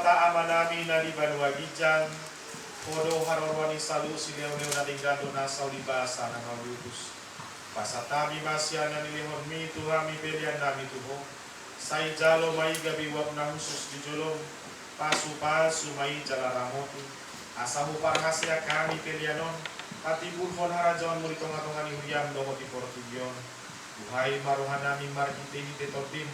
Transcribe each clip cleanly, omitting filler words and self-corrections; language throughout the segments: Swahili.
bata amanami na di banwa gijang podo harorwani salu sileo-neo na tinggado na sa ulibasa na malutus. Pasatami masyana nilihon mi tuhami pelian nami tuho. Say jalo may gabi wag na husus di jolong. Pasu-pasu may jalaramoti. Asamu parhasya kami pelianon. Pati burhon harajawan muritong atong anihuriam doho di Portugyon. Buhay maruhan nami marhite-hite tordin.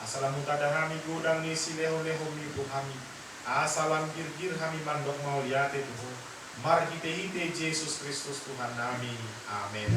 Asalam mutadahami gudang ni sileho-leho mi tuhami. Asalam gir-gir hami mandok mauliate tuho. Marhite-hite Yesus Kristus Tuhan nami. Amin.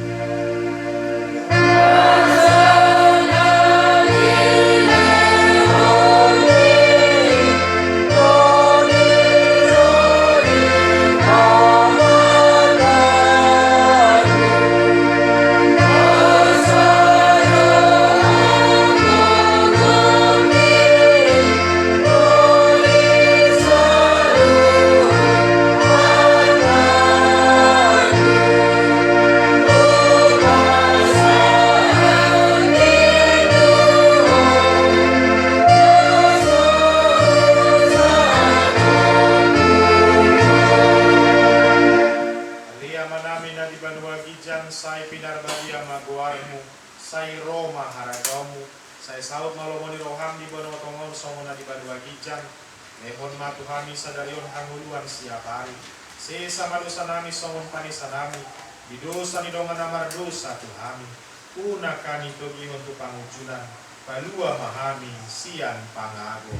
Say pinarbadia maguarmu, say Roma haragamu, say saud malomoni roham di bano tongol songona di badua gijang, lehon matuhami sadarion hanguluan siap hari, sesa madosa nami songon panisa nami, di dosa ni dongan amar dosa tuhami, una kani togi untuk pangujunan, palua mahami sian pangago.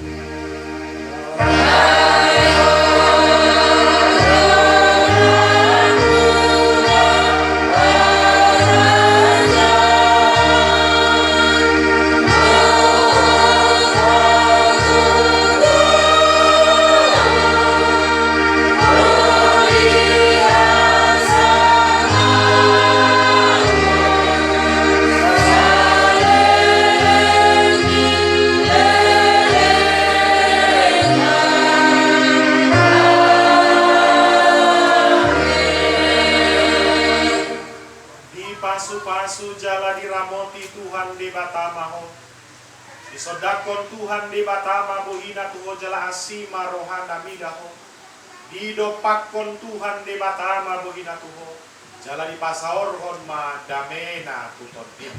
Pasu-pasu jala diramoti Tuhan di batamaho. Disodakon Tuhan di batama buhina tuho jala asima rohana midaho. Didopakon Tuhan di batama buhina tuho. Jala di pasaorhon ma damena tutotin.